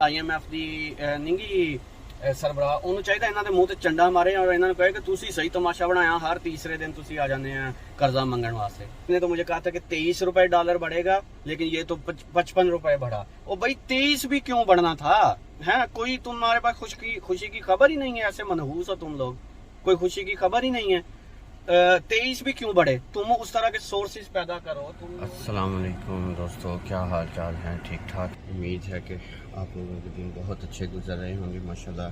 IMF ਦੀ ਨਿੰਗੀ ਸਰਬਰਾਹ ਉਹਨੂੰ ਚਾਹੀਦਾ ਇਹਨਾਂ ਦੇ ਮੂੰਹ ਤੇ ਚੰਡਾ ਮਾਰੇ और ਇਹਨਾਂ ਨੂੰ ਕਹੇ कि ਤੁਸੀਂ ਸਹੀ तमाशा बनाया हर तीसरे दिन ਤੁਸੀਂ आ जाने हैं कर्जा मांगने वास्ते। इसने तो मुझे कहा था कि 23 रुपए डॉलर बढ़ेगा लेकिन ये तो 55 रुपए बढ़ा। ओ भाई 23 भी क्यों बढ़ना था है? कोई तुम्हारे पास खुशी की खबर ही नहीं है, ऐसे मनहूस हो तुम लोग, कोई खुशी की खबर ही नहीं है। 23 भी क्यों बढ़े? तुम उस तरह के सोर्सेज पैदा करो। अस्सलाम वालेकुम दोस्तों, क्या हाल चाल है? ठीक ठाक। उम्मीद है कि आप लोगों के दिन बहुत अच्छे गुजर रहे होंगे माशाल्लाह।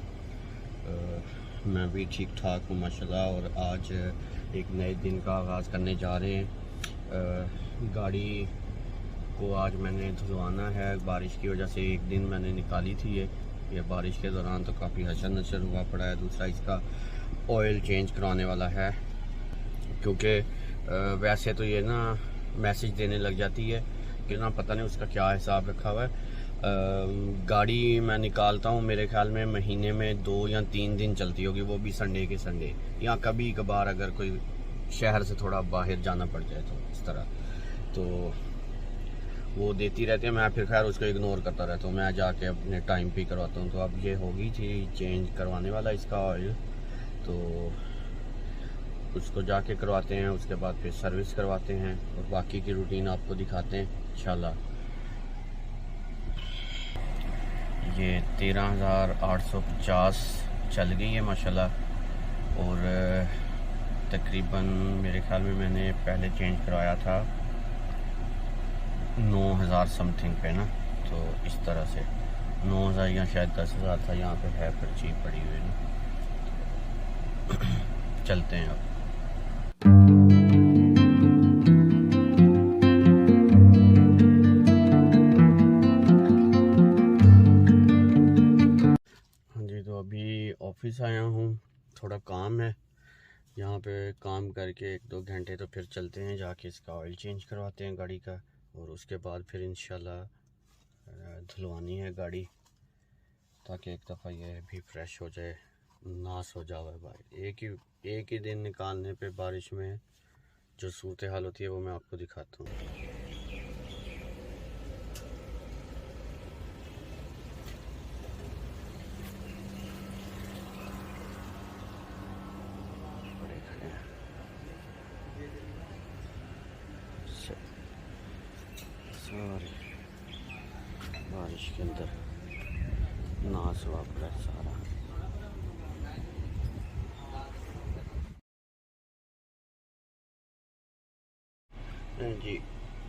मैं भी ठीक ठाक हूँ माशाल्लाह। और आज एक नए दिन का आगाज़ करने जा रहे हैं। गाड़ी को आज मैंने धुलवाना है, बारिश की वजह से एक दिन मैंने निकाली थी। ये बारिश के दौरान तो काफ़ी हशर नशर हुआ पड़ा है। दूसरा इसका ऑयल चेंज कराने वाला है, क्योंकि वैसे तो ये ना मैसेज देने लग जाती है कि ना पता नहीं उसका क्या हिसाब रखा हुआ है। गाड़ी मैं निकालता हूँ, मेरे ख्याल में महीने में 2 या 3 दिन चलती होगी, वो भी संडे के संडे, या कभी कभार अगर कोई शहर से थोड़ा बाहर जाना पड़ जाए तो इस तरह, तो वो देती रहती है। मैं फिर खैर उसको इग्नोर करता रहता हूँ, मैं जाके अपने टाइम पे करवाता हूँ। तो अब ये होगी थी चेंज करवाने वाला इसका ऑयल, तो उसको जाके करवाते हैं, उसके बाद फिर सर्विस करवाते हैं और बाकी की रूटीन आपको दिखाते हैं इंशाल्लाह। ये 13,850 चल गई है माशाल्लाह। और तकरीबन मेरे ख्याल में मैंने पहले चेंज करवाया था 9,000 समथिंग पे ना, तो इस तरह से 9,000 या शायद 10,000 था। यहाँ पे है पर्ची पड़ी हुई ना। चलते हैं अब। हाँ जी, तो अभी ऑफिस आया हूँ, थोड़ा काम है यहाँ पे। काम करके 1-2 घंटे तो फिर चलते हैं, जाके इसका ऑयल चेंज करवाते हैं गाड़ी का। और उसके बाद फिर इंशाल्लाह धुलवानी है गाड़ी, ताकि एक दफ़ा ये भी फ्रेश हो जाए, नाश हो जाए भाई। एक ही दिन निकालने पे बारिश में जो सूरत हाल होती है वो मैं आपको दिखाता हूँ। सॉरी, बारिश के अंदर नाश हुआ पड़ा सारा। जी,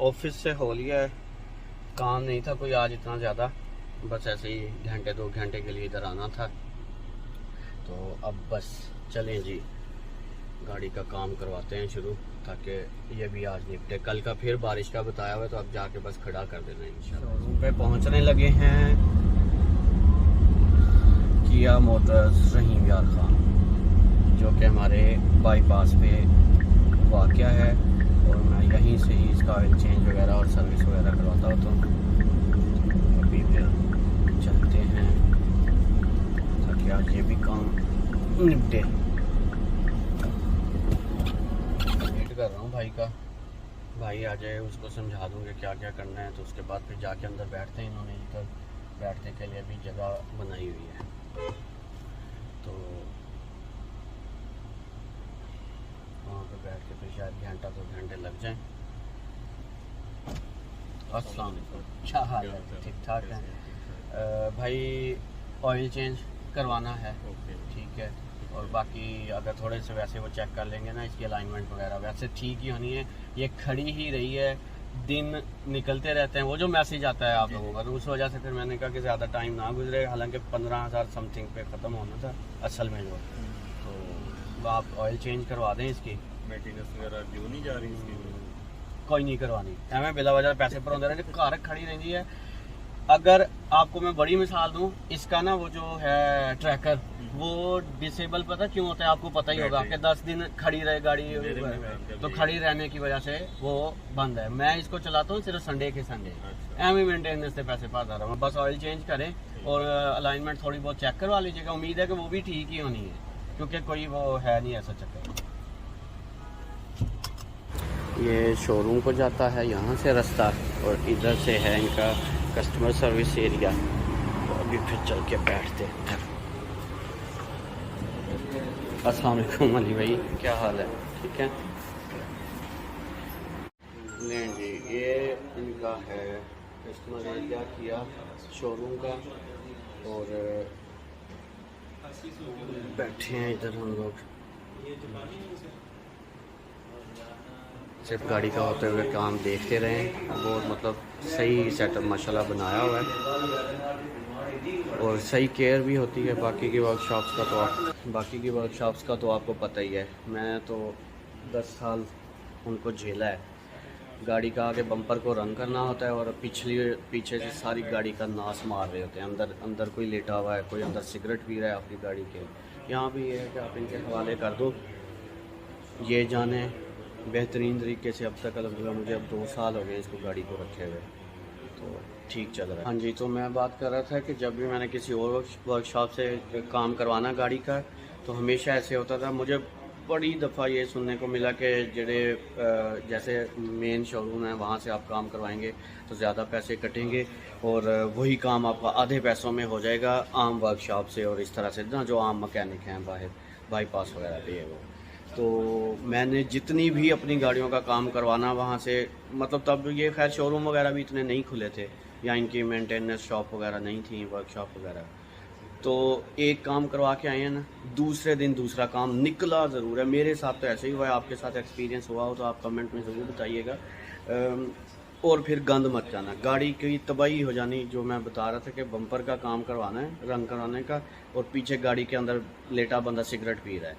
ऑफिस से हो लिया है, काम नहीं था कोई आज इतना ज़्यादा, बस ऐसे ही 1-2 घंटे के लिए इधर आना था। तो अब बस चलें जी, गाड़ी का काम करवाते हैं शुरू, ताकि ये भी आज निपटे। कल का फिर बारिश का बताया हुआ है, तो अब जाके बस खड़ा कर देना है इंशाल्लाह। शोरूम पे पहुंचने लगे हैं, किया मोटर्स रहीम यार खान, जो कि हमारे बाईपास पे वाक़या है। और मैं यहीं से ही इसका ऑयल चेंज वगैरह और सर्विस वगैरह करवाता हूँ। तो अभी फिर चलते हैं ताकि आज ये भी काम निपटे। वेट कर रहा हूँ भाई का, भाई आ जाए, उसको समझा दूँगे क्या क्या करना है, तो उसके बाद फिर जाके अंदर बैठते हैं। इन्होंने इधर बैठने के लिए भी जगह बनाई हुई है, तो वहाँ पे बैठ के फिर शायद 1-2 घंटे लग जाएं। अस्सलाम वालेकुम, क्या हाल है? ठीक ठाक है भाई। ऑयल चेंज करवाना है, ठीक है। और बाकी अगर थोड़े से वैसे वो चेक कर लेंगे ना, इसकी अलाइनमेंट वगैरह वैसे ठीक ही होनी है। ये खड़ी ही रही है, दिन निकलते रहते हैं, वो जो मैसेज आता है आप लोगों का, तो उस वजह से फिर मैंने कहा कि ज़्यादा टाइम ना गुजरे। हालांकि 15,000 समथिंग पे ख़त्म होना था असल में जो, तो आप ऑयल चेंज करवा दें। इसकी मेंटेनेंस वगैरह ड्यू नहीं जा रही इसकी? कोई नहीं करवानी, एवं बिला वजह पैसे पर होते रहे, घर खड़ी रहती है। अगर आपको मैं बड़ी मिसाल दूं, इसका ना वो जो है ट्रैकर, वो डिसेबल पता क्यों होता है? आपको पता ही होगा कि 10 दिन खड़ी रहे गाड़ी, तो खड़ी रहने की वजह से वो बंद है। मैं इसको चलाता हूँ सिर्फ संडे के संडे, एवं मेंटेनेंस से पैसे पाता रहा हूँ। बस ऑयल चेंज करें और अलाइनमेंट थोड़ी बहुत चेक करवा लीजिएगा। उम्मीद है कि वो भी ठीक ही होनी है, क्योंकि कोई वो है नहीं ऐसा चक्कर। ये शोरूम को जाता है यहाँ से रास्ता, और इधर से है इनका कस्टमर सर्विस एरिया। तो अभी फिर चल के बैठते हैं उधर। अस्सलाम वालेकुम अली भाई, क्या हाल है? ठीक है। नहीं जी, ये इनका है, कस्टमर ने क्या किया शोरूम का, और बैठे हैं इधर हम लोग। सिर्फ गाड़ी का होते हुए काम देखते रहें। बहुत मतलब सही सेटअप माशाल्लाह बनाया हुआ है, और सही केयर भी होती है। बाकी की वर्कशॉप्स का तो आपको पता ही है। मैं तो 10 साल उनको झेला है। गाड़ी का आगे बम्पर को रंग करना होता है, और पीछे से सारी गाड़ी का नाश मार रहे होते हैं। अंदर कोई लेटा हुआ है, कोई अंदर सिगरेट पी रहा है अपनी गाड़ी के। यहाँ भी ये है कि आप इनके हवाले कर दो, ये जाने बेहतरीन तरीके से। अब तक अल्हम्दुलिल्लाह मुझे अब 2 साल हो गए इसको गाड़ी को रखे हुए, तो ठीक चल रहा है। हाँ जी, तो मैं बात कर रहा था कि जब भी मैंने किसी और वर्कशॉप से काम करवाना गाड़ी का, तो हमेशा ऐसे होता था। मुझे बड़ी दफ़ा ये सुनने को मिला कि जैसे मेन शोरूम है वहाँ से आप काम करवाएंगे तो ज़्यादा पैसे कटेंगे, और वही काम आपका आधे पैसों में हो जाएगा आम वर्कशॉप से, और इस तरह से ना जो आम मकैनिक हैं बाहर बाईपास वगैरह पे है वो। तो मैंने जितनी भी अपनी गाड़ियों का काम करवाना वहाँ से, मतलब तब ये खैर शोरूम वगैरह भी इतने नहीं खुले थे, या इनकी मेंटेनेंस शॉप वगैरह नहीं थी, वर्कशॉप वगैरह। तो एक काम करवा के आए हैं ना, दूसरे दिन दूसरा काम निकला ज़रूर है। मेरे साथ तो ऐसे ही हुआ है। आपके साथ एक्सपीरियंस हुआ हो तो आप कमेंट में ज़रूर बताइएगा। और फिर गंद मत जाना, गाड़ी की तबाही हो जानी। जो मैं बता रहा था कि बम्पर का काम करवाना है, रंग करवाने का, और पीछे गाड़ी के अंदर लेटा बंदा सिगरेट पी रहा है,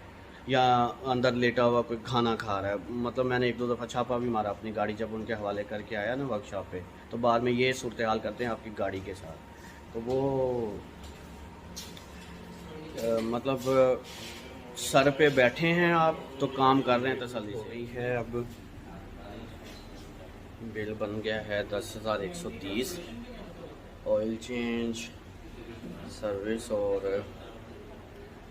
या अंदर लेटा हुआ कोई खाना खा रहा है। मतलब मैंने 1-2 दफ़ा छापा भी मारा अपनी गाड़ी जब उनके हवाले करके आया ना वर्कशॉप पे, तो बाद में ये सूरत हाल करते हैं आपकी गाड़ी के साथ। तो वो मतलब सर पे बैठे हैं आप तो काम कर रहे हैं तसल्ली से ही है। अब बिल बन गया है 10,130। ऑयल चेंज, सर्विस, और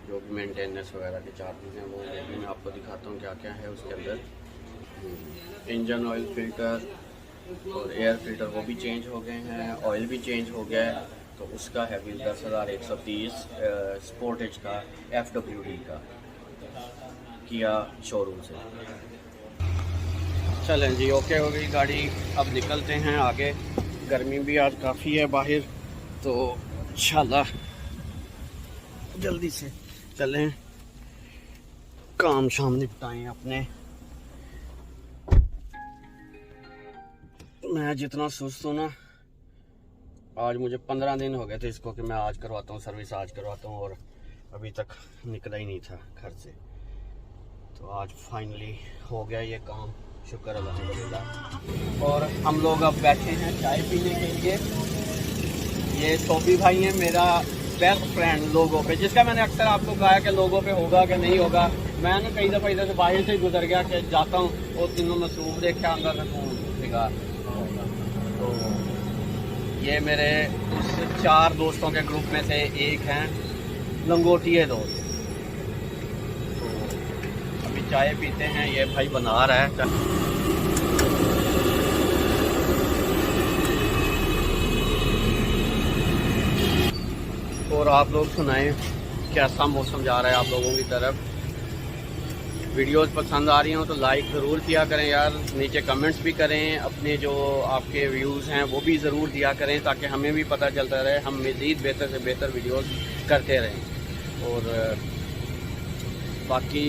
जो भी मेंटेनेंस वगैरह के चार्जेस हैं वो भी मैं आपको दिखाता हूँ क्या क्या है उसके अंदर। इंजन ऑयल फिल्टर और एयर फिल्टर वो भी चेंज हो गए हैं, ऑयल भी चेंज हो गया है। तो उसका है बिल 10,130 स्पोर्टेज का, FWD का, किया शोरूम से। चलें जी, ओके हो गई गाड़ी। अब निकलते हैं आगे। गर्मी भी आज काफ़ी है बाहर, तो इंशाल्लाह जल्दी से चलें, काम शाम निपटाएं अपने। मैं जितना सुस्त हूँ ना, आज मुझे 15 दिन हो गए थे इसको कि मैं आज करवाता हूँ सर्विस, आज करवाता हूँ, और अभी तक निकला ही नहीं था घर से। तो आज फाइनली हो गया ये काम, शुक्र अल्हम्दुलिल्लाह। और हम लोग अब बैठे हैं चाय पीने के लिए। ये सोफी भाई हैं, मेरा बेस्ट फ्रेंड लोगों पे, जिसका मैंने अक्सर आपको कहा कि लोगों पे होगा कि नहीं होगा। मैं ना कई दफ़ा इधर से बाहर से गुजर गया कि जाता हूँ और तीनों मसरूफ देखा अंदर से। तो ये मेरे उस 4 दोस्तों के ग्रुप में से एक हैं लंगोटिए दोस्त। तो अभी चाय पीते हैं, ये भाई बना रहा है। और आप लोग सुनाएं कैसा मौसम जा रहा है आप लोगों की तरफ। वीडियोस पसंद आ रही हो तो लाइक ज़रूर किया करें यार, नीचे कमेंट्स भी करें, अपने जो आपके व्यूज़ हैं वो भी ज़रूर दिया करें, ताकि हमें भी पता चलता रहे, हम मज़ीद बेहतर से बेहतर वीडियोस करते रहें। और बाकी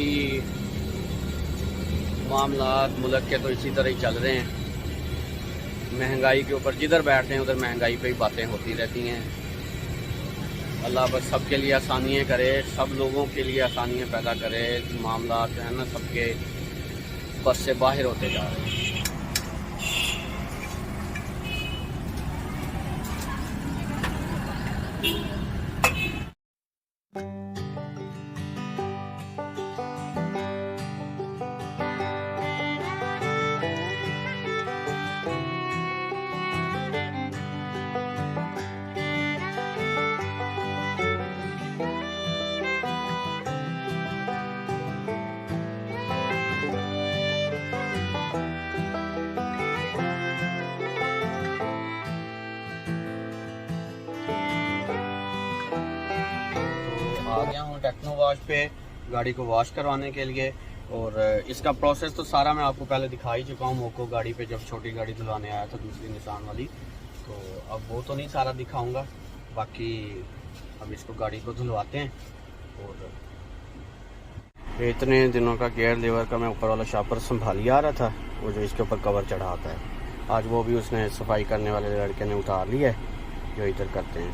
मामलात मुल्क के तो इसी तरह ही चल रहे हैं। महंगाई के ऊपर जिधर बैठते हैं उधर महंगाई पे ही बातें होती रहती हैं। अल्लाह बस सबके लिए आसानियाँ करे, सब लोगों के लिए आसानियाँ पैदा करे। मामला जो है ना सबके बस से बाहर होते जा रहे हैं। आ गया हूँ टेक्नो वॉश पे गाड़ी को वॉश करवाने के लिए। और इसका प्रोसेस तो सारा मैं आपको पहले दिखा ही चुका हूँ। मोको गाड़ी पे जब छोटी गाड़ी धुलाने आया था, दूसरी निशान वाली, तो अब वो तो नहीं सारा दिखाऊंगा। बाकी अब इसको गाड़ी को धुलवाते हैं। और इतने दिनों का गेयर लीवर का मैं ऊपर वाला शापर संभाली आ रहा था, वो जो इसके ऊपर कवर चढ़ा आता है, आज वो भी उसने सफाई करने वाले लड़के ने उतार लिया है, जो इधर करते हैं।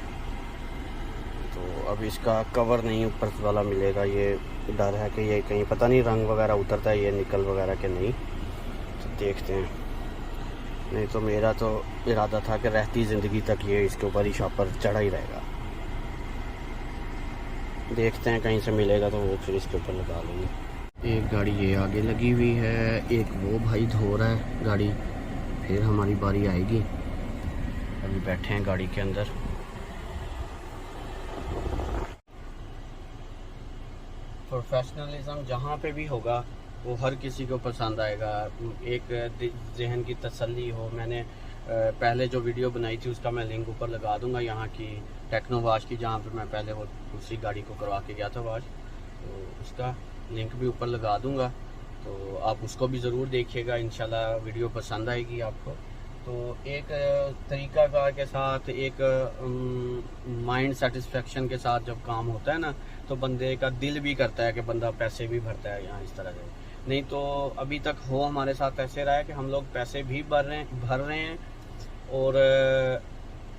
तो अब इसका कवर नहीं ऊपर वाला मिलेगा, ये डर है कि ये कहीं पता नहीं रंग वगैरह उतरता है, ये निकल वगैरह के नहीं, तो देखते हैं। नहीं तो मेरा तो इरादा था कि रहती ज़िंदगी तक ये इसके ऊपर ही शापर चढ़ा ही रहेगा। देखते हैं कहीं से मिलेगा तो वो फिर इसके ऊपर लगा लेंगे। एक गाड़ी ये आगे लगी हुई है, एक वो भाई धो रहा है गाड़ी, फिर हमारी बारी आएगी। अभी बैठे हैं गाड़ी के अंदर। प्रोफेशनलिज्म जहाँ पे भी होगा वो हर किसी को पसंद आएगा। एक जहन की तसल्ली हो। मैंने पहले जो वीडियो बनाई थी उसका मैं लिंक ऊपर लगा दूंगा, यहाँ की टेक्नो वॉश की, जहाँ पे मैं पहले वो दूसरी गाड़ी को करवा के गया था वॉश, तो उसका लिंक भी ऊपर लगा दूंगा, तो आप उसको भी ज़रूर देखिएगा। इंशाल्लाह वीडियो पसंद आएगी आपको। तो एक तरीक़ाकार के साथ, एक माइंड सेटिस्फेक्शन के साथ जब काम होता है ना, तो बंदे का दिल भी करता है कि बंदा पैसे भी भरता है यहाँ इस तरह से। नहीं तो अभी तक हो हमारे साथ ऐसे रहा है कि हम लोग पैसे भी भर रहे हैं और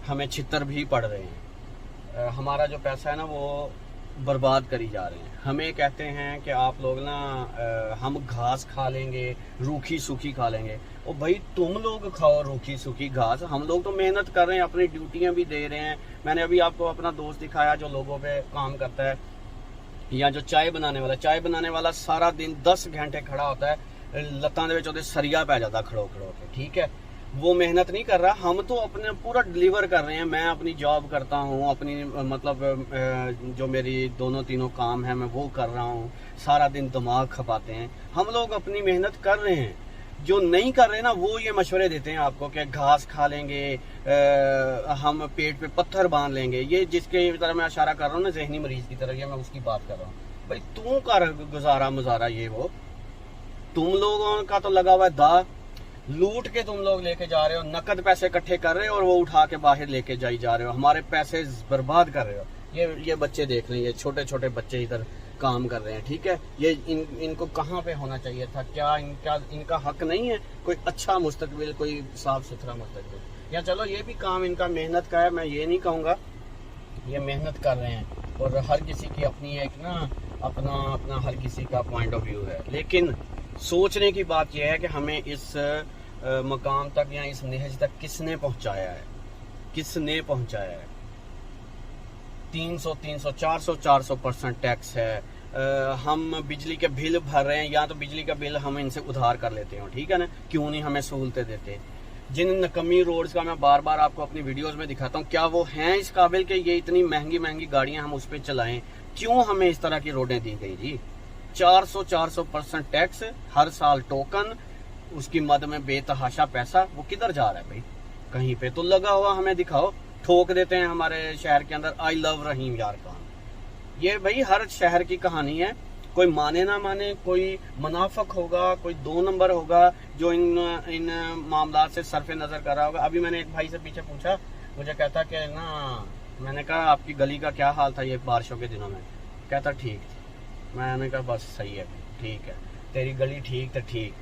हमें छितर भी पड़ रहे हैं। हमारा जो पैसा है ना वो बर्बाद करी जा रहे हैं। हमें कहते हैं कि आप लोग ना हम घास खा लेंगे, रूखी सूखी खा लेंगे। ओ भाई, तुम लोग खाओ रूखी सूखी घास, हम लोग तो मेहनत कर रहे हैं, अपनी ड्यूटियां भी दे रहे हैं। मैंने अभी आपको अपना दोस्त दिखाया जो लोगों पे काम करता है, या जो चाय बनाने वाला सारा दिन 10 घंटे खड़ा होता है, लत्तां दे विच ओहदे सरिया पै जाता खड़ो के, ठीक है। वो मेहनत नहीं कर रहा, हम तो अपने पूरा डिलीवर कर रहे हैं। मैं अपनी जॉब करता हूँ, अपनी मतलब जो मेरी दोनों तीनों काम है मैं वो कर रहा हूँ, सारा दिन दिमाग खपाते हैं। हम लोग अपनी मेहनत कर रहे हैं। जो नहीं कर रहे ना वो ये मशवरे देते हैं आपको कि घास खा लेंगे, हम पेट पे पत्थर बांध लेंगे। ये जिसके तरह मैं इशारा कर रहा हूँ ना, जहनी मरीज की तरह, ये मैं उसकी बात कर रहा हूँ। भाई तू कर गुजारा मुजारा, ये वो तुम लोगों का तो लगा हुआ है दा, लूट के तुम लोग लेके जा रहे हो, नकद पैसे इकट्ठे कर रहे हो और वो उठा के बाहर लेके जा रहे हो, हमारे पैसे बर्बाद कर रहे हो। ये बच्चे देख रहे हैं, ये छोटे छोटे बच्चे इधर काम कर रहे हैं, ठीक है। ये इनको कहाँ पे होना चाहिए था? क्या इनका हक नहीं है कोई अच्छा मुस्तकबिल, कोई साफ सुथरा मुस्तकबिल? या चलो ये भी काम इनका मेहनत का है, मैं ये नहीं कहूँगा, ये मेहनत कर रहे हैं और हर किसी की अपनी एक ना अपना हर किसी का पॉइंट ऑफ व्यू है। लेकिन सोचने की बात यह है कि हमें इस मकाम तक या इस नहज तक किसने पहुंचाया है? 300, 400% टैक्स है। हम बिजली के बिल भर रहे हैं, या तो बिजली का बिल हम इनसे उधार कर लेते हो, ठीक है ना। क्यों नहीं हमें सहूलतें देते? जिन नकमी रोड्स का मैं बार बार आपको अपनी वीडियोस में दिखाता हूँ, क्या वो हैं इस काबिल कि ये इतनी महंगी गाड़ियां हम उस पर चलाएं? क्यों हमें इस तरह की रोडें दी गई जी? 400% टैक्स हर साल, टोकन, उसकी मद में बेतहाशा पैसा, वो किधर जा रहा है भाई? कहीं पे तो लगा हुआ हमें दिखाओ। ठोक देते हैं हमारे शहर के अंदर आई लव रहीम यार खान। ये भाई हर शहर की कहानी है। कोई माने ना माने, कोई मुनाफिक होगा, कोई 2 नंबर होगा जो इन मामला से सरफे नजर कर रहा होगा। अभी मैंने एक भाई से पीछे पूछा, मुझे कहता कि ना, मैंने कहा आपकी गली का क्या हाल था ये बारिशों के दिनों में? कहता ठीक थी। मैंने कहा बस सही है, ठीक है, तेरी गली ठीक तो ठीक,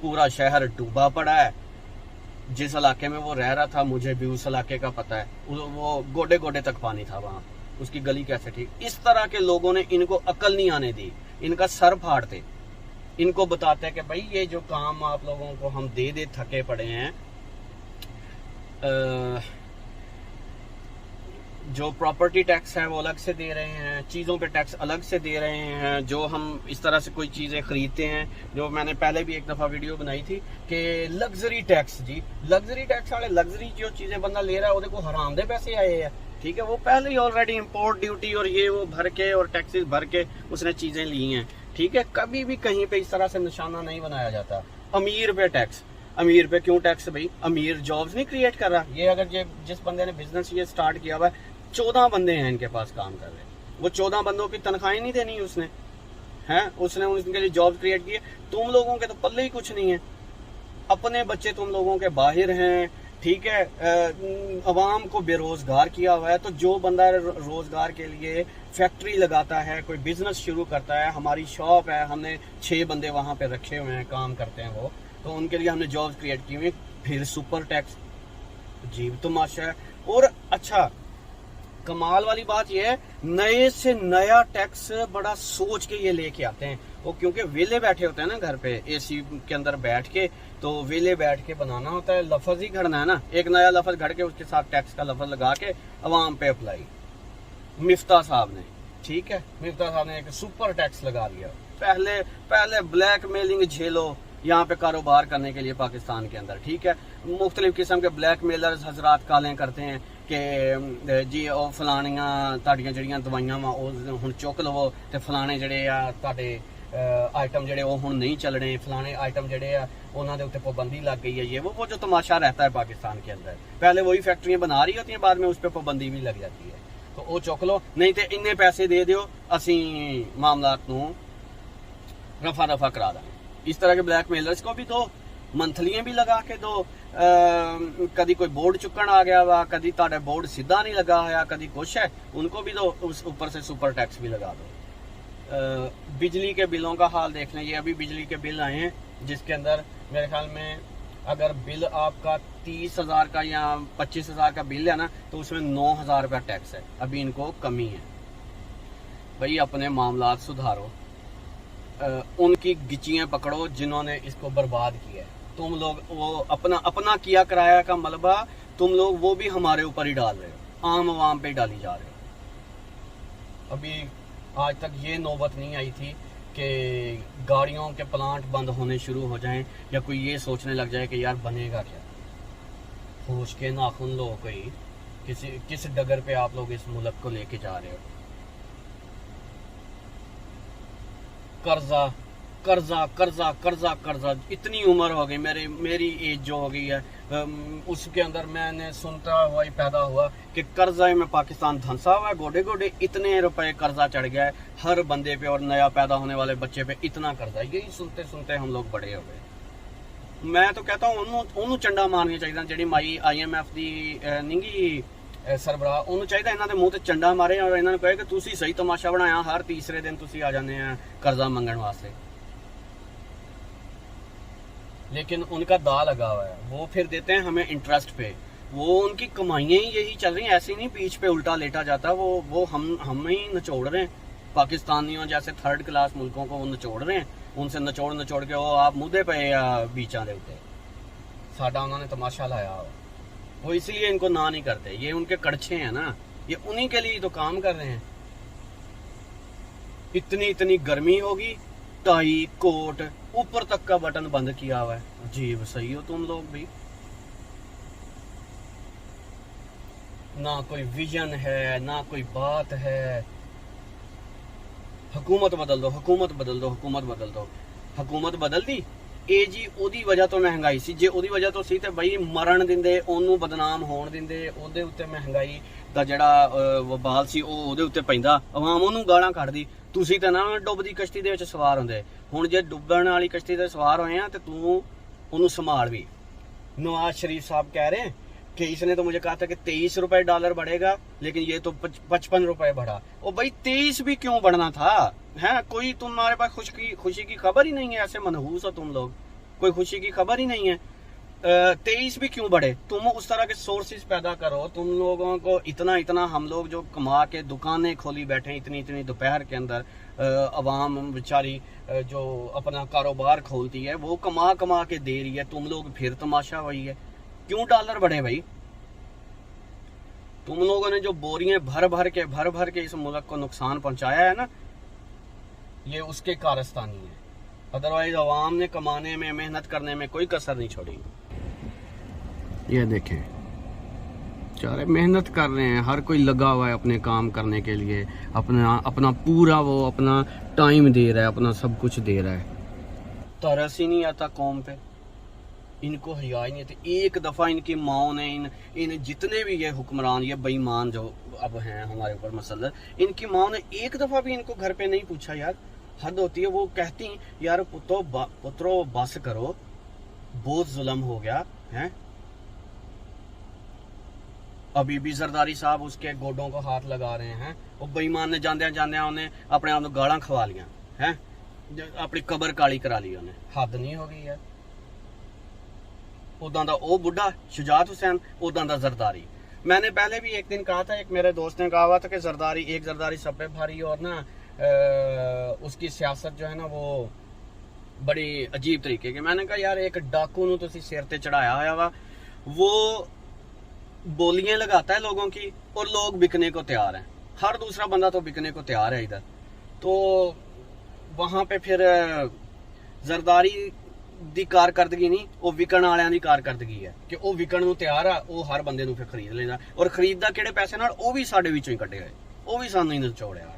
पूरा शहर डूबा पड़ा है। जिस इलाके में वो रह रहा था मुझे भी उस इलाके का पता है, वो गोडे गोडे तक पानी था वहां, उसकी गली कैसे ठीक? इस तरह के लोगों ने इनको अकल नहीं आने दी, इनका सर फाड़ते, इनको बताते हैं कि भाई ये जो काम आप लोगों को हम दे थके पड़े हैं, जो प्रॉपर्टी टैक्स है वो अलग से दे रहे हैं, चीज़ों पे टैक्स अलग से दे रहे हैं, जो हम इस तरह से कोई चीज़ें खरीदते हैं, जो मैंने पहले भी एक दफ़ा वीडियो बनाई थी कि लग्जरी टैक्स जी, लग्जरी टैक्स वाले लग्जरी जो चीज़ें बंदा ले रहा है वो देखो हराम दे पैसे आए हैं, ठीक है। वो पहले ही ऑलरेडी इंपोर्ट ड्यूटी और ये वो भर के और टैक्सेस भर के उसने चीज़ें ली हैं, ठीक है। कभी भी कहीं पे इस तरह से निशाना नहीं बनाया जाता। अमीर पे टैक्स, अमीर पे क्यों टैक्स भाई? अमीर जॉब्स नहीं क्रिएट कर रहा। ये अगर जिस बंदे ने बिजनेस ये स्टार्ट किया हुआ है, 14 बंदे हैं इनके पास काम कर रहे हैं, वो 14 बंदों की तनख्वाहें नहीं देनी उसने, हैं? उसने उनके लिए जॉब क्रिएट की है। तुम लोगों के तो पल्ले ही कुछ नहीं है। अपने बच्चे तुम लोगों के बाहर हैं, ठीक है, अवाम को बेरोजगार किया हुआ है। तो जो बंदा रोजगार के लिए फैक्ट्री लगाता है, कोई बिजनेस शुरू करता है, हमारी शॉप है, हमने 6 बंदे वहां पे रखे हुए हैं, काम करते हैं वो, तो उनके लिए हमने जॉब क्रिएट की हुई। फिर सुपर टैक्स, अजीब तमाशा है। और अच्छा, कमाल वाली बात यह है, नए से नया टैक्स बड़ा सोच के ये लेके आते हैं। वो क्योंकि वेले बैठे होते हैं ना घर पे एसी के अंदर बैठ के, तो वेले बैठ के बनाना होता है, लफज ही घड़ना है ना, एक नया लफज घड़ के उसके साथ टैक्स का लफज लगा के अवाम पे अप्लाई। मिफ्ता साहब ने, ठीक है, मिफ्ता साहब ने एक सुपर टैक्स लगा दिया। पहले ब्लैक मेलिंग झेलो यहाँ पे कारोबार करने के लिए पाकिस्तान के अंदर, ठीक है। मुख्तलिफ किस्म के ब्लैक मेलर्स हजरात कालें करते हैं कि जी ਉਹ ਫਲਾਣੀਆਂ ਤੁਹਾਡੀਆਂ ਜਿਹੜੀਆਂ ਦਵਾਈਆਂ ਵਾ ਉਹ ਹੁਣ ਚੁੱਕ ਲਵੋ ਤੇ ਫਲਾਣੇ ਜਿਹੜੇ ਆ ਤੁਹਾਡੇ आइटम ਜਿਹੜੇ ਉਹ ਹੁਣ नहीं चलने, फलाने आइटम ਜਿਹੜੇ ਆ ਉਹਨਾਂ ਦੇ ਉੱਤੇ पाबंदी लग गई है। ये वो जो तमाशा रहता है पाकिस्तान के अंदर, पहले वही फैक्ट्रियां बना रही होती हैं, बाद में उस पर पाबंदी भी लग जाती है। तो वो चुक लो, नहीं तो इन्ने पैसे दे दियो, असी मामलात नूं रफा दफा करा देंगे। इस तरह के ब्लैक मेलर्स को भी दो, मंथलियां भी लगा के दो। कदी कोई बोर्ड चुकन आ गया वा, कदी ताड़ा बोर्ड सीधा नहीं लगा होया, कदी कुछ है, उनको भी दो, उस ऊपर से सुपर टैक्स भी लगा दो। बिजली के बिलों का हाल देख लें। ये अभी बिजली के बिल आए हैं, जिसके अंदर मेरे ख्याल में अगर बिल आपका 30,000 का या 25,000 का बिल है ना, तो उसमें 9,000 रुपया टैक्स है। अभी इनको कमी है। भाई अपने मामलात सुधारो, उनकी गिचियां पकड़ो जिन्होंने इसको बर्बाद किया है। तुम लोग वो अपना किया कराया का मलबा तुम लोग वो भी हमारे ऊपर ही डाल रहे हो, आम आवाम पे डाली जा रहे हो। अभी आज तक ये नौबत नहीं आई थी कि गाड़ियों के प्लांट बंद होने शुरू हो जाएं, या कोई ये सोचने लग जाए कि यार बनेगा क्या। होश के नाखून लो, कोई किस डगर पे आप लोग इस मुल्क को लेके जा रहे हो। कर्जा कर्जा कर्जा कर्जा कर्जा, इतनी उम्र हो गई, मेरी एज जो हो गई है, उसके अंदर मैंने सुनता हुआ ही पैदा हुआ कि कर्जा में पाकिस्तान धंसा हुआ है, गोडे गोडे इतने रुपए कर्जा चढ़ गया है हर बंदे पे, और नया पैदा होने वाले बच्चे पे इतना कर्जा। यही सुनते सुनते हम लोग बड़े हो गए। मैं तो कहता हूँ ਉਹਨੂੰ ਚੰਡਾ ਮਾਰਨੀਆਂ ਚਾਹੀਦਾ, ਜਿਹੜੀ ਮਾਈ IMF ਦੀ ਨਿੰਗੀ ਸਰਬਰਾਹ, ਉਹਨੂੰ ਚਾਹੀਦਾ ਇਹਨਾਂ ਦੇ ਮੂੰਹ ਤੇ ਚੰਡਾ ਮਾਰੇ ਔਰ ਇਹਨਾਂ ਨੂੰ ਕਹੇ ਕਿ ਤੁਸੀਂ ਸਹੀ ਤਮਾਸ਼ਾ ਬਣਾਇਆ, ਹਰ ਤੀਸਰੇ ਦਿਨ ਤੁਸੀਂ ਆ ਜਾਂਦੇ ਆ कर्जा ਮੰਗਣ वास्ते। लेकिन उनका दा लगा हुआ है, वो फिर देते हैं हमें इंटरेस्ट पे। वो उनकी कमाइयाँ ही यही चल रही हैं, ऐसे नहीं पीठ पे उल्टा लेटा जाता। वो हम ही नचोड़ रहे हैं, पाकिस्तानियों जैसे 3rd क्लास मुल्कों को वो नचोड़ रहे हैं। उनसे नचोड़ के वो आप मुद्दे पे या बीचा दे उत्ते साडा उन्होंने तमाशा लाया हो। वो इसलिए इनको ना नहीं करते, ये उनके कड़छे हैं ना, ये उन्हीं के लिए तो काम कर रहे हैं। इतनी गर्मी होगी, टाई कोट ऊपर तक का बटन बंद किया हुआ है। अजीब सही हो तुम लोग भी, ना कोई विजन है ना कोई बात है। हुकूमत बदल दो, हुकूमत बदल दो, हुकूमत बदल दो। हुकूमत बदल दी ਇਹ ਜੀ ਉਹਦੀ ਵਜ੍ਹਾ ਤੋਂ ਮਹਿੰਗਾਈ ਸੀ। ਜੇ ਉਹਦੀ ਵਜ੍ਹਾ ਤੋਂ ਸੀ ਤੇ ਬਈ ਮਰਨ ਦਿੰਦੇ, ਉਹਨੂੰ ਬਦਨਾਮ ਹੋਣ ਦਿੰਦੇ, ਉਹਦੇ ਉੱਤੇ ਮਹਿੰਗਾਈ ਦਾ ਜਿਹੜਾ ਵਬਾਲ ਸੀ ਉਹ ਉਹਦੇ ਉੱਤੇ ਪੈਂਦਾ, ਆਵਾਮ ਉਹਨੂੰ ਗਾਲਾਂ ਕੱਢਦੀ। ਤੁਸੀਂ ਤਾਂ ਨਾ ਡੁੱਬਦੀ ਕਸ਼ਤੀ ਦੇ ਵਿੱਚ ਸਵਾਰ ਹੁੰਦੇ। ਹੁਣ ਜੇ ਡੁੱਬਣ ਵਾਲੀ ਕਸ਼ਤੀ ਤੇ ਸਵਾਰ ਹੋਏ ਆ ਤੇ ਤੂੰ ਉਹਨੂੰ ਸੰਭਾਲ ਵੀ। नवाज शरीफ साहब कह रहे हैं कि इसने तो मुझे कहा था कि 23 रुपए डॉलर बढ़ेगा, लेकिन ये तो 55 रुपए बढ़ा। और भाई 23 भी क्यों बढ़ना था, है कोई तुम्हारे पास खुशी की खबर ही नहीं है। ऐसे मनहूस हो तुम लोग, कोई खुशी की खबर ही नहीं है। 23 भी क्यों बढ़े, तुम उस तरह के सोर्सेज पैदा करो। तुम लोगों को इतना हम लोग जो कमा के दुकानें खोली बैठे इतनी दोपहर के अंदर, अवाम बेचारी जो अपना कारोबार खोलती है वो कमा के दे रही है, तुम लोग फिर तमाशा वही है। क्यों डॉलर बढ़े भाई? तुम लोगों ने जो बोरियां भर भर के इस मुल्क को नुकसान पहुंचाया है ना, ये उसके कारस्तानी है। अदरवाइज अवाम ने कमाने में, मेहनत करने में कोई कसर नहीं छोड़ी। ये देखें बेचारे मेहनत कर रहे हैं, हर कोई लगा हुआ है अपने काम करने के लिए, अपना पूरा वो अपना टाइम दे रहा है, अपना सब कुछ दे रहा है। तरस ही नहीं आता कौम पे, इनको हया ही नहीं आती। एक दफ़ा इनकी माओ ने इन जितने भी ये हुक्मरान, ये बेईमान जो अब हैं हमारे ऊपर मसल्लत, इनकी माँ ने एक दफा भी इनको घर पे नहीं पूछा यार, हद होती है। वो कहती यार पुत्रो बस करो, बहुत जुल्म हो गया है। अभी भी जरदारी साहब उसके गोडों को हाथ लगा रहे हैं। वो बेईमान ने जांदे उन्हें अपने आप को गाला खवा लिया हैं, अपनी कबर काली करा ली उन्हें। हद नहीं हो गई है। उदा दा ओ बुढ़ा शुजात हुसैन, उदा दा जरदारी। मैंने पहले भी एक दिन कहा था, एक मेरे दोस्त ने कहा हुआ था कि एक जरदारी सब पे भारी, और ना उसकी सियासत जो है ना वो बड़ी अजीब तरीके की। मैंने कहा यार एक डाकू नूं तुसीं सिर ते चढ़ाया होया वा, वो बोलियां लगाता है लोगों की और लोग बिकने को तैयार हैं। हर दूसरा बंदा तो बिकने को तैयार है इधर। तो वहां पे फिर जरदारी दी कारकर्दगी नहीं, वो विकण वालियां दी कारकर्दगी है कि वो विकण नूं तैयार आ, वो हर बंदे नूं फिर खरीद लेंदा, और खरीददा किहड़े पैसे नाल, वो भी साडे विचों ही कड्डे गए, वो भी सानूं ही नचोड़िया।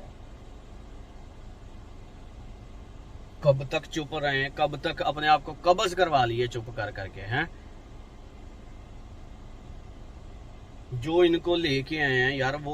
कब तक चुप रहे, कब तक अपने आप को कब्ज करवा लिए चुप कर करके हैं। जो इनको लेके आए हैं यार, वो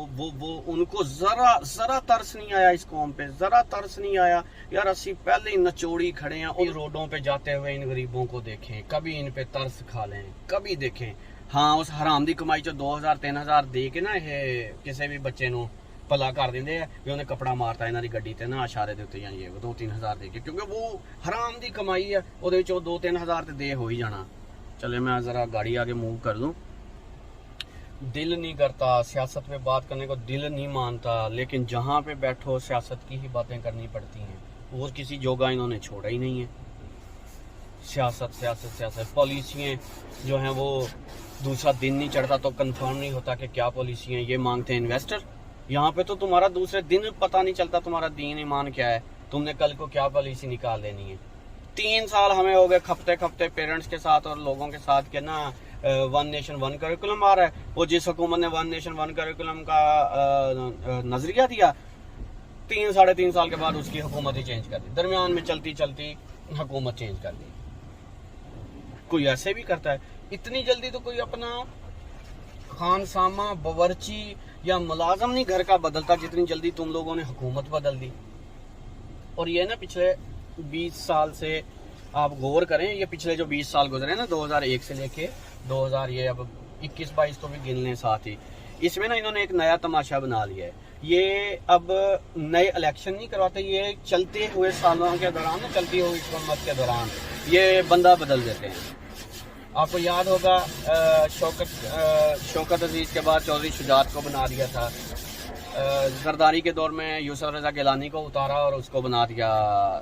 उनको जरा तरस नहीं आया इस कौम पे, जरा तरस नहीं आया यार। असी पहले ही नचोड़ी खड़े हैं, उन रोडों पे जाते हुए इन गरीबों को देखें, कभी इन पे तरस खा लें, कभी देखें। हाँ, उस हराम दी कमाई चो 2000-3000 दे के ना ये किसी भी बच्चे नूं भला कर देंगे भी उन्हें कपड़ा मारता इन्हां दी गड्डी ते ना इशारे दे उत्ते, ये 2-3 हज़ार दे के, क्योंकि वो हराम दी कमाई है, ਉਹਦੇ ਵਿੱਚੋਂ 2-3 हज़ार ते दे हो ही जाना। चले मैं जरा गाड़ी आगे मूव कर दूं। दिल नहीं करता सियासत पे बात करने को, दिल नहीं मानता, लेकिन जहाँ पे बैठो सियासत की ही बातें करनी पड़ती हैं। और किसी जोगा इन्होंने छोड़ा ही नहीं है। सियासत सियासत सियासत। पॉलिसियाँ जो हैं वो दूसरा दिन नहीं चढ़ता तो कंफर्म नहीं होता कि क्या पॉलिसी हैं। ये मांगते हैं इन्वेस्टर, यहाँ पे तो तुम्हारा दूसरे दिन पता नहीं चलता तुम्हारा दीन ईमान क्या है, तुमने कल को क्या पॉलिसी निकाल देनी है। 3 साल हमें हो गए खपते खपते पेरेंट्स के साथ और लोगों के साथ के ना 1 नेशन 1 करिकुलम आ रहा है। वो जिस हुकूमत ने 1 नेशन 1 करिकुलम का नजरिया दिया, 3-3.5 साल के बाद उसकी हुकूमत ही चेंज कर दी, दरमियान में चलती चलती हुकूमत चेंज कर दी। कोई ऐसे भी करता है? इतनी जल्दी तो कोई अपना खानसामा बावर्ची या मुलाजम नहीं घर का बदलता जितनी जल्दी तुम लोगों ने हुकूमत बदल दी। और ये ना पिछले 20 साल से आप गौर करें, ये पिछले जो 20 साल गुजरे ना 2001 से लेके 2000 ये अब 21-22 को भी गिन लें साथ ही, इसमें ना इन्होंने एक नया तमाशा बना लिया है। ये अब नए इलेक्शन नहीं करवाते, ये चलते हुए सालों के दौरान, चलती हुई हुकूमत के दौरान ये बंदा बदल देते हैं। आपको याद होगा शौकत अजीज के बाद चौधरी शुजात को बना दिया था, जरदारी के दौर में यूसुफ रजा गिलानी को उतारा और उसको बना दिया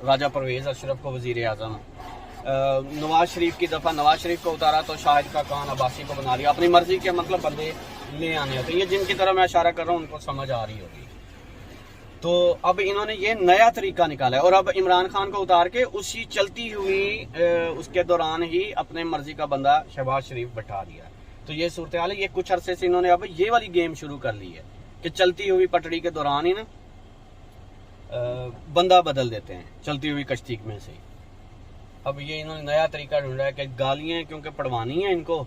राजा परवेज अशरफ को वजीर आजम। नवाज शरीफ की दफ़ा नवाज शरीफ को उतारा तो शाहिद खान अब्बासी को बना दिया। अपनी मर्जी के मतलब बंदे ले आने होते, ये जिनकी तरह मैं इशारा कर रहा हूँ उनको समझ आ रही होगी। तो अब इन्होंने ये नया तरीका निकाला है और अब इमरान खान को उतार के उसी चलती हुई उसके दौरान ही अपने मर्जी का बंदा शहबाज शरीफ बैठा दिया। तो ये सूरत हाल है। ये कुछ अरसे से इन्होंने अब ये वाली गेम शुरू कर ली है कि चलती हुई पटड़ी के दौरान ही ना बंदा बदल देते हैं, चलती हुई कश्ती में से ही। अब ये इन्होंने नया तरीका ढूंढा है कि गालियाँ क्योंकि पढ़वानी है इनको,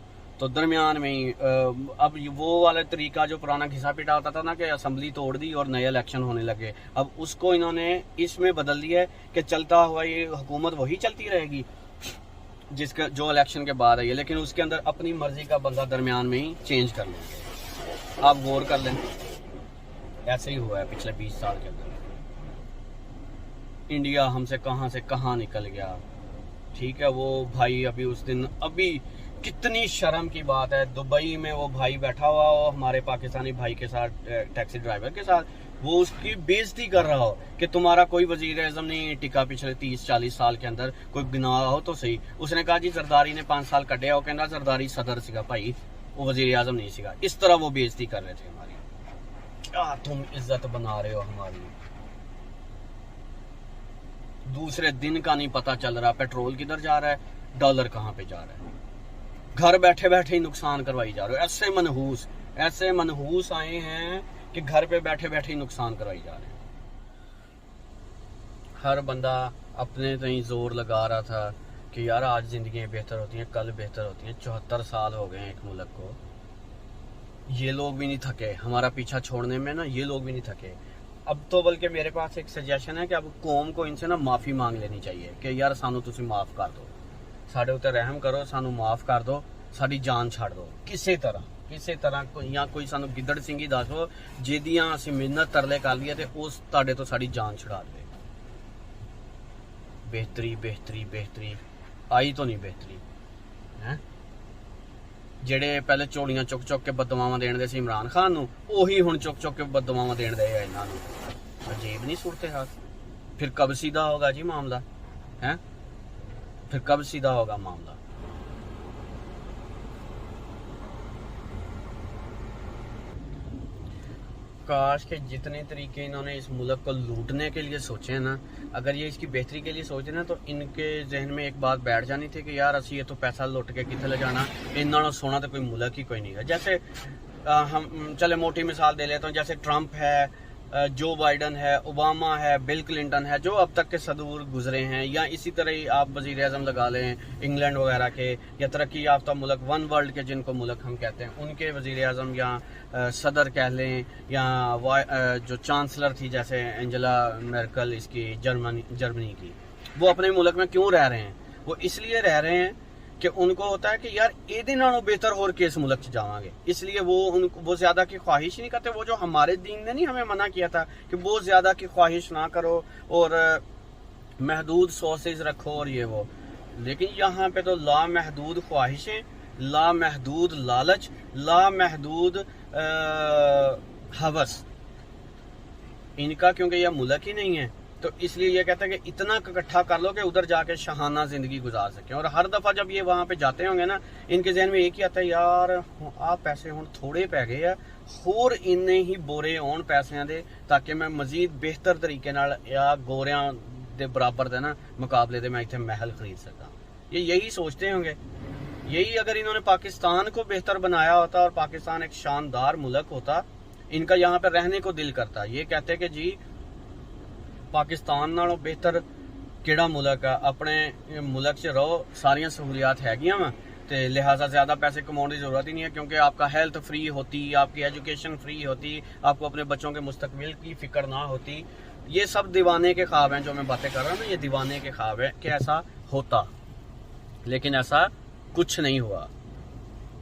तो दरमियान में ही अब वो वाला तरीका जो पुराना घिसा पिटा होता था ना कि असम्बली तोड़ दी और नए इलेक्शन होने लगे, अब उसको इन्होंने इसमें बदल दिया है कि चलता हुआ ये हुकूमत वही चलती रहेगी जिसका जो इलेक्शन के बाद है ये, लेकिन उसके अंदर अपनी मर्जी का बंदा दरमियान में ही चेंज कर लेंगे। आप गौर कर लें, ऐसे ही हुआ है पिछले 20 साल के अंदर। इंडिया हमसे कहाँ निकल गया। ठीक है, वो भाई अभी उस दिन, अभी कितनी शर्म की बात है, दुबई में वो भाई बैठा हुआ हो हमारे पाकिस्तानी भाई के साथ, टैक्सी ड्राइवर के साथ, वो उसकी बेइज्जती कर रहा हो कि तुम्हारा कोई वजीर आजम नहीं टिका पिछले 30-40 साल के अंदर, कोई गिनाह हो तो सही। उसने कहा जी जरदारी ने 5 साल कटे हो, कहना जरदारी सदर सीगा भाई, वो वजीर आजम नहीं सीगा। इस तरह वो बेइज्जती कर रहे थे हमारी। क्या तुम इज्जत बना रहे हो हमारी। दूसरे दिन का नहीं पता चल रहा पेट्रोल किधर जा रहा है, डॉलर कहाँ पे जा रहा है, घर बैठे बैठे ही नुकसान करवाई जा रहे हो। ऐसे मनहूस आए हैं कि घर पे बैठे बैठे ही नुकसान करवाई जा रहे हैं। हर बंदा अपने तई जोर लगा रहा था कि यार आज जिंदगी बेहतर होती हैं, कल बेहतर होती हैं। 74 साल हो गए हैं एक मुल्क को, ये लोग भी नहीं थके हमारा पीछा छोड़ने में ना, ये लोग भी नहीं थके। अब तो बल्कि मेरे पास एक सजेशन है कि अब कौम को इनसे ना माफ़ी मांग लेनी चाहिए कि यार सानू तुसी माफ़ कर दो, साढ़े उत्ते रहम करो, सानू माफ़ कर दो, साड़ी जान छाड़ दो किसी तरह या कोई सानू गिद्दड़ सिंगी दसो जिहदियां असीं मिन्नत तरले कर लईए ते उस तुहाडे तो साड़ी जान छुड़ा दे। बेहतरी आई तो नहीं बेहतरी है। ਜਿਹੜੇ ਪਹਿਲੇ ਝੋਲੀਆਂ ਚੁੱਕ ਕੇ ਬਦਦੁਆਵਾਂ ਦੇਣ ਦੇ ਸੀ ਇਮਰਾਨ ਖਾਨ ਨੂੰ, ਉਹੀ ਹੁਣ ਚੁੱਕ ਕੇ ਬਦਦੁਆਵਾਂ ਦੇਣ ਦੇ ਆ ਇਹਨਾਂ ਨੂੰ। अजीब नहीं सूरत हाल। फिर कब सीधा होगा जी मामला है, फिर कब सीधा होगा मामला। काश के जितने तरीके इन्होंने इस मुल्क को लूटने के लिए सोचे हैं ना, अगर ये इसकी बेहतरी के लिए सोचे ना, तो इनके जहन में एक बात बैठ जानी थी कि यार असी ये तो पैसा लुट के कितने ले जाना, इन्होंने सोना तो कोई मुल्क ही कोई नहीं है। जैसे हम चले मोटी मिसाल दे लेते हैं, जैसे ट्रंप है, जो बाइडन है, ओबामा है, बिल क्लिंटन है, जो अब तक के सदूर गुजरे हैं, या इसी तरह ही आप वज़ीर आज़म लगा लें इंग्लैंड वगैरह के, या तरक्की याफ्ता मुल्क वन वर्ल्ड के जिनको मुल्क हम कहते हैं, उनके वज़ीर आज़म या सदर कह लें, या जो चांसलर थी जैसे एंजेला मेर्कल इसकी जर्मनी की, वो अपने मुल्क में क्यों रह रहे हैं? वो इसलिए रह रहे हैं कि उनको होता है कि यार ਇਹਦੇ ਨਾਲੋਂ बेहतर होर के इस मुल्क च जावांगे, इसलिए वो ज़्यादा की ख्वाहिश नहीं करते। वो जो हमारे दीन ने नहीं हमें मना किया था कि वो ज़्यादा की ख्वाहिश ना करो और महदूद सोर्सेज रखो और ये वो, लेकिन यहाँ पे तो लामहदूद ख्वाहिशें, लामहदूद लालच, लामहदूद हवस इनका, क्योंकि यह मुल्क ही नहीं है तो इसलिए ये कहते हैं कि इतना इकट्ठा कर लो कि उधर जाके शहाना जिंदगी गुजार सकें। और हर दफ़ा जब ये वहाँ पे जाते होंगे ना, इनके जहन में एक ही आता है, यार आ पैसे हुण थोड़े पै गए आ, होर इन्ने ही बोरे आउण पैसिਆਂ ਦੇ, ताकि मैं मजीद बेहतर तरीके नाल या गोरियां दे बराबर दे ना मुकाबले दे मैं इत्थे महल खरीद सका। ये यही सोचते होंगे। यही अगर इन्होंने पाकिस्तान को बेहतर बनाया होता और पाकिस्तान एक शानदार मुल्क होता, इनका यहाँ पे रहने को दिल करता। ये कहते कि जी पाकिस्तान नालों बेहतर किहड़ा मुल्क है, अपने मुल्क च रहो, सारियां सहूलियात हैगियां वा, तो लिहाजा ज़्यादा पैसे कमाने की ज़रूरत ही नहीं है, क्योंकि आपका हेल्थ फ्री होती, आपकी एजुकेशन फ्री होती, आपको अपने बच्चों के मुस्तकबिल की फ़िक्र ना होती। ये सब दीवाने के ख्वाब हैं जो मैं बातें कर रहा हूँ ना, ये दीवाने के ख्वाब है कि ऐसा होता, लेकिन ऐसा कुछ नहीं हुआ।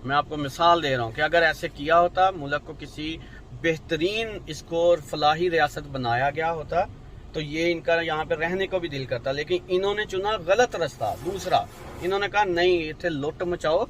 मैं आपको मिसाल दे रहा हूँ कि अगर ऐसे किया होता, मुल्क को किसी बेहतरीन इसको फलाही रियासत बनाया गया होता, तो ये इनका यहाँ पे रहने को भी दिल करता, लेकिन इन्होंने चुना गलत रास्ता। दूसरा, इन्होंने कहा नहीं इत्थे लुट मचाओ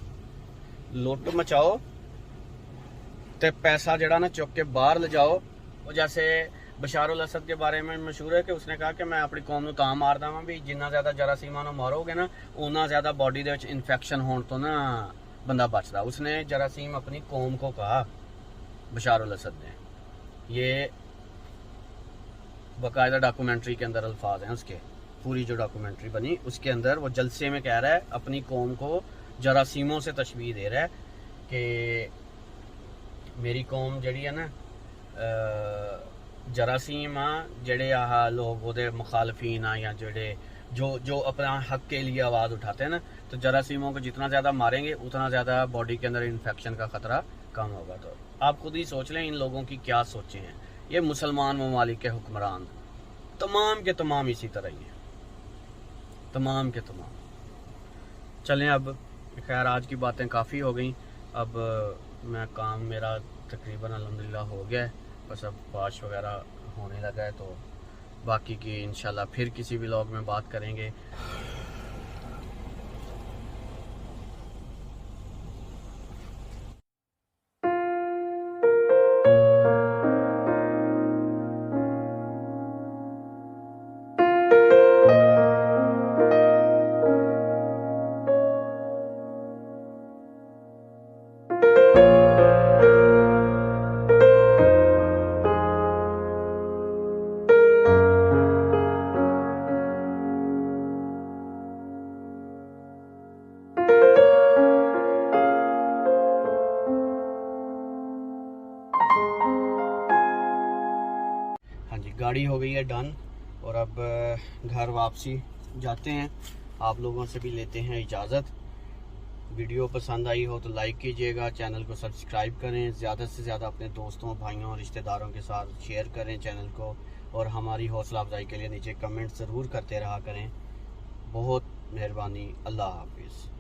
ते पैसा जड़ा ना चुक के बाहर ले जाओ। और जैसे बशारुल असद के बारे में मशहूर है कि उसने कहा कि मैं अपनी कौम नूं तां मारदा वां भी जिन्ना ज़्यादा जरासीमां नूं मारोगे ना, उन्ना ज़्यादा बॉडी दे विच इन्फेक्शन होने तो ना बंदा बचदा। उसने जरासीम अपनी कौम को कहा, बशारुल असद ने। ये बाकायदा डॉक्यूमेंट्री के अंदर अल्फाज हैं उसके, पूरी जो डॉक्यूमेंट्री बनी उसके अंदर वो जलसे में कह रहा है, अपनी कौम को जरासीमों से तशबीह दे रहा है कि मेरी कौम जड़ी है ना जरासीम आ, जड़े आह लोग वो मुखालफीन आ या जड़े जो अपना हक के लिए आवाज़ उठाते हैं ना, तो जरासीमों को जितना ज़्यादा मारेंगे उतना ज़्यादा बॉडी के अंदर इन्फेक्शन का ख़तरा कम होगा। तो आप खुद ही सोच लें इन लोगों की क्या सोचें हैं। ये मुसलमान ममालिक के हुक्मरान तमाम के तमाम इसी तरह ही हैं, तमाम के तमाम। चलें अब खैर आज की बातें काफ़ी हो गई। अब मैं काम मेरा तकरीबन अल्हम्दुलिल्लाह हो गया है, बस अब बारिश वगैरह होने लगा है, तो बाकी की इंशाल्लाह फिर किसी व्लॉग में बात करेंगे। गाड़ी हो गई है डन और अब घर वापसी जाते हैं। आप लोगों से भी लेते हैं इजाज़त। वीडियो पसंद आई हो तो लाइक कीजिएगा, चैनल को सब्सक्राइब करें, ज़्यादा से ज़्यादा अपने दोस्तों, भाइयों और रिश्तेदारों के साथ शेयर करें चैनल को, और हमारी हौसला अफजाई के लिए नीचे कमेंट ज़रूर करते रहा करें। बहुत मेहरबानी। अल्लाह हाफिज़।